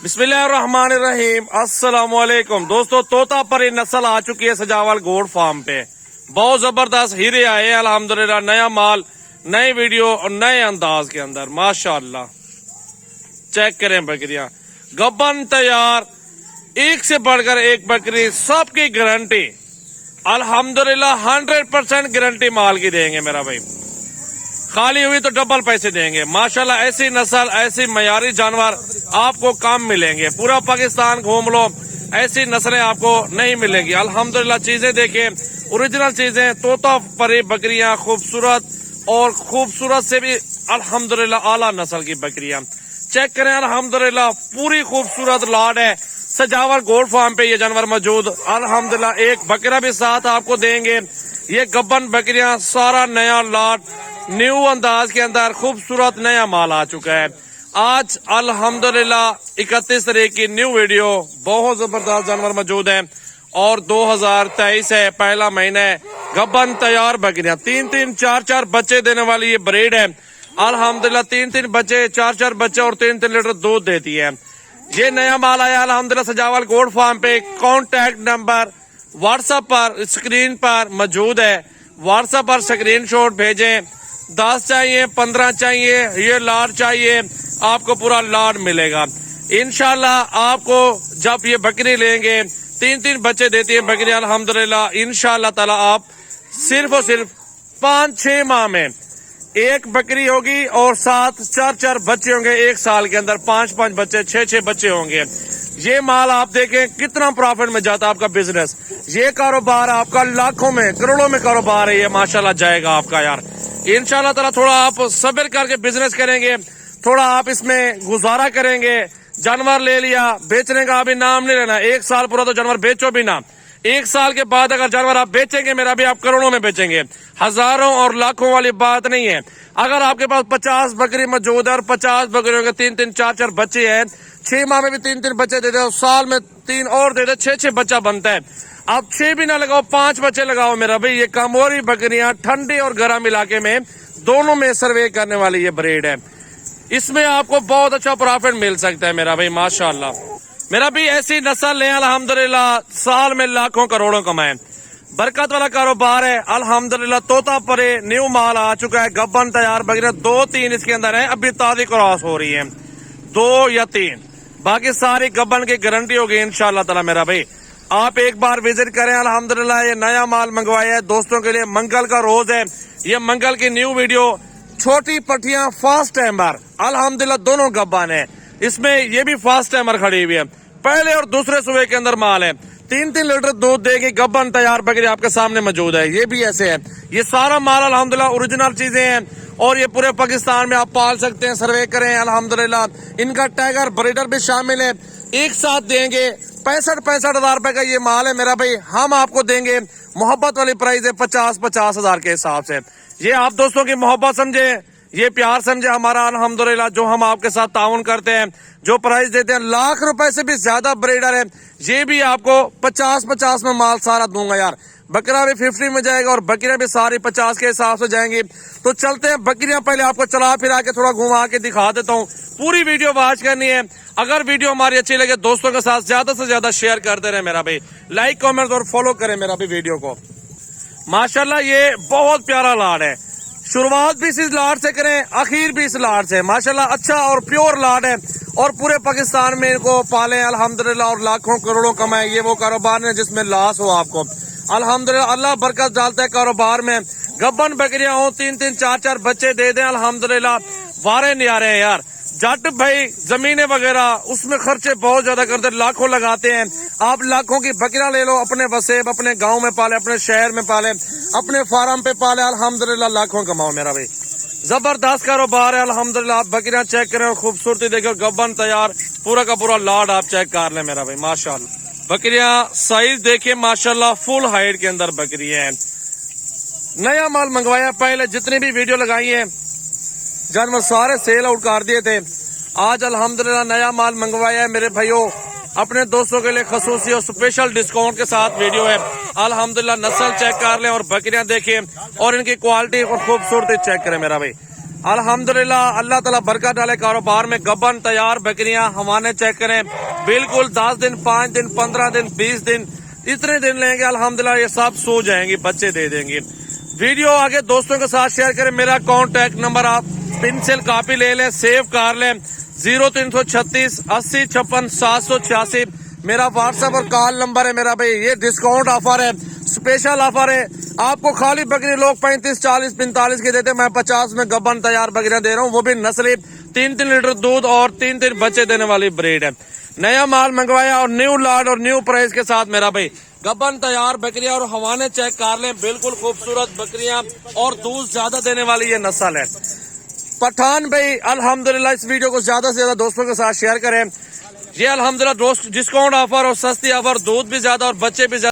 बिस्मिल्लाहिर्रहमानिर्रहीम। अस्सलामुअलैकुम दोस्तों, तोता परी नस्ल आ चुकी है सजावल गोट फार्म पे। बहुत जबरदस्त हीरे आए हैं अल्हम्दुलिल्लाह। नया माल, नई वीडियो और नए अंदाज के अंदर माशाअल्लाह। चेक करें बकरियां, गब्बन तैयार, एक से बढ़कर एक बकरी, सबकी गारंटी अल्हम्दुलिल्लाह 100% गारंटी माल की देंगे मेरा भाई। खाली हुई तो डबल पैसे देंगे माशाल्लाह। ऐसी नस्ल, ऐसी मयारी जानवर आपको कम मिलेंगे। पूरा पाकिस्तान घूम लो, ऐसी नस्लें आपको नहीं मिलेंगी अल्हम्दुलिल्लाह। चीजें देखें, ओरिजिनल चीजें, तोता परी बकरियां, खूबसूरत और खूबसूरत से भी अल्हम्दुलिल्लाह आला नस्ल की बकरियां। चेक करें अल्हम्दुलिल्लाह, पूरी खूबसूरत लाड है सजावल गोट फार्म पे ये जानवर मौजूद अल्हम्दुलिल्लाह। एक बकरा भी साथ आपको देंगे। ये गब्बन बकरियां, सारा नया लाड, न्यू अंदाज के अंदर खूबसूरत नया माल आ चुका है। आज अल्हम्दुलिल्लाह 31 तारीख की न्यू वीडियो, बहुत जबरदस्त जानवर मौजूद है और 2023 है, पहला महीना है। गब्बन तैयार बकरियां, 3-3, 4-4 बच्चे देने वाली ये ब्रीड है अल्हम्दुलिल्लाह। 3-3 बच्चे, 4-4 बच्चे और 3-3 लीटर दूध देती है। ये नया माल आया अल्हम्दुलिल्लाह सजावल गोट फार्म पे। कॉन्टैक्ट नंबर व्हाट्सएप पर स्क्रीन पर मौजूद है। व्हाट्सएप पर स्क्रीनशॉट भेजें। 10 चाहिए, 15 चाहिए, ये लाड चाहिए, आपको पूरा लाड मिलेगा इंशाल्लाह। आपको जब ये बकरी लेंगे, 3-3 बच्चे देती है बकरी अल्हम्दुलिल्लाह। इंशाल्लाह ताला आप सिर्फ और सिर्फ 5-6 माह में एक बकरी होगी और साथ 4-4 बच्चे होंगे। एक साल के अंदर 5-5 बच्चे, 6-6 बच्चे होंगे। ये माल आप देखें कितना प्रॉफिट में जाता है आपका बिजनेस। ये कारोबार आपका लाखों में, करोड़ों में कारोबार है ये माशाल्लाह जाएगा आपका यार इंशाल्लाह ताला। थोड़ा आप सब्र करके बिजनेस करेंगे, थोड़ा आप इसमें गुजारा करेंगे। जानवर ले लिया, बेचने का अभी नाम नहीं लेना। 1 साल पूरा तो जानवर बेचो भी ना। 1 साल के बाद अगर जानवर आप बेचेंगे मेरा भी, आप करोड़ों में बेचेंगे, हजारों और लाखों वाली बात नहीं है। अगर आपके पास 50 बकरी मौजूद है और 50 बकरियों के 3-3, 4-4 बच्चे हैं, 6 माह में भी 3-3 बच्चे दे दो, साल में 3 और दे दो, 6-6 बच्चा बनता है। आप 6 भी ना लगाओ, 5 बच्चे लगाओ मेरा भाई। ये कामोरी बकरियां ठंडे और गर्म इलाके में दोनों में सर्वे करने वाली ये ब्रीड है। इसमें आपको बहुत अच्छा प्रॉफिट मिल सकता है मेरा भाई माशाल्लाह। मेरा भी ऐसी नस्ल है अल्हम्दुलिल्लाह, साल में लाखों करोड़ों कमाए, बरकत वाला कारोबार है अल्हम्दुलिल्लाह। तोता परे न्यू माल आ चुका है, गब्बन तैयार बकरियां 2-3 इसके अंदर है, अभी ताजी क्रॉस हो रही है 2 या 3, बाकी सारी गब्बन की गारंटी होगी इंशाल्लाह ताला मेरा भाई। आप एक बार विजिट करें अल्हम्दुलिल्लाह। ये नया माल मंगवाया है दोस्तों के लिए, मंगल का रोज है, ये मंगल की न्यू वीडियो। छोटी पटियां फास्ट टाइमर अल्हम्दुलिल्लाह दोनों गब्बन है। इसमें ये भी फास्ट टाइमर खड़ी हुई है, पहले और दूसरे सुबह के अंदर माल है। 3-3 लीटर दूध देगी, गब्बन तैयार बकरी आपके सामने मौजूद है। ये भी ऐसे है, ये सारा माल अल्हम्दुलिल्लाह ओरिजिनल चीजें हैं और ये पूरे पाकिस्तान में आप पाल सकते हैं। सर्वे करें अल्हम्दुलिल्लाह। इनका टाइगर ब्रीडर भी शामिल है। एक साथ देंगे 65-65 हजार रुपए का ये माल है मेरा भाई। हम आपको देंगे मोहब्बत वाली प्राइस है 50-50 हजार के हिसाब से। ये आप दोस्तों की मोहब्बत समझे, ये प्यार समझे हमारा अल्हम्दुलिल्लाह। जो हम आपके साथ ताउन करते हैं, जो प्राइस देते हैं, लाख रुपए से भी ज्यादा ब्रीडर है। ये भी आपको 50-50 में माल सारा दूंगा यार। बकरा भी 50 में जाएगा और बकरियां भी सारी 50 के हिसाब से जाएंगी। तो चलते हैं, बकरियां पहले आपको चला फिरा के थोड़ा घुमा के दिखा देता हूँ। पूरी वीडियो वॉच करनी है। अगर वीडियो हमारी अच्छी लगे दोस्तों के साथ ज्यादा से ज्यादा शेयर करते रहे मेरा भाई। लाइक, कमेंट और फॉलो करें मेरा भी वीडियो को। माशाल्लाह ये बहुत प्यारा लाड है। शुरुआत भी इस लाड से करें, आखिर भी इस लाड से माशाल्लाह। अच्छा और प्योर लाड है और पूरे पाकिस्तान में इनको पाले अल्हम्दुलिल्लाह और लाखों करोड़ों कमाए। ये वो कारोबार है जिसमें लॉस हो आपको अल्हम्दुलिल्लाह। अल्लाह बरकत डालता है कारोबार में। गब्बन बकरियां हो, 3-3, 4-4 बच्चे दे दें अल्हम्दुलिल्लाह। वारे नहीं आ रहे हैं यार। जट भाई जमीनें वगैरह उसमें खर्चे बहुत ज्यादा करते, लाखों लगाते हैं। आप लाखों की बकरियां ले लो, अपने वसेब अपने गांव में पाले, अपने शहर में पाले, अपने फार्म पे पाले अल्हम्दुलिल्लाह, लाखों कमाओ मेरा भाई। जबरदस्त कारोबार है अल्हम्दुलिल्लाह। आप बकरियां चेक करें, खूबसूरती देखो, गब्बन तैयार, पूरा का पूरा लाड आप चेक कर लें मेरा भाई माशाल्लाह। बकरियां साइज देखिए माशाल्लाह, फुल हाइट के अंदर बकरी है। नया माल मंगवाया, पहले जितनी भी वीडियो लगाई है जानवर सारे सेल आउट कर दिए थे। आज अल्हम्दुलिल्लाह नया माल मंगवाया है मेरे भाइयों, अपने दोस्तों के लिए खसूसी और स्पेशल डिस्काउंट के साथ वीडियो है अल्हम्दुलिल्लाह। नस्ल चेक कर लें और बकरियां देखें और इनकी क्वालिटी और खूबसूरती चेक करें मेरा भाई। अल्हम्दुलिल्लाह, अल्लाह ताला बरकत डाले कारोबार में। गबन तैयार बकरियां हवाने चेक करें, बिल्कुल 10 दिन 5 दिन 15 दिन 20 दिन इतने दिन लेंगे अल्हम्दुलिल्लाह ये सब सो जाएंगी, बच्चे दे देंगे। वीडियो आगे दोस्तों के साथ शेयर करें। मेरा कॉन्टैक्ट नंबर आप पेंसिल कॉपी ले लें, सेव कर लें, 0336 80 56 786 मेरा व्हाट्सएप और कॉल नंबर है मेरा भाई। ये डिस्काउंट ऑफर है, स्पेशल ऑफर है आपको। खाली बकरी लोग 35 40 45 के देते, मैं 50 में गबन तैयार बकरियां दे रहा हूँ, वो भी नस्ली 3-3 लीटर दूध और 3-3 बच्चे देने वाली ब्रीड है। नया माल मंगवाया और न्यू लॉट और न्यू प्राइस के साथ मेरा भाई। गबन तैयार बकरियां और हवाने चेक कर लें, बिल्कुल खूबसूरत बकरियां और दूध ज्यादा देने वाली ये नस्ल है। पठान भाई अल्हम्दुलिल्लाह, इस वीडियो को ज्यादा से ज्यादा दोस्तों के साथ शेयर करें। ये अल्हम्दुलिल्लाह डिस्काउंट ऑफर और सस्ती ऑफर, दूध भी ज्यादा और बच्चे भी ज्यादा।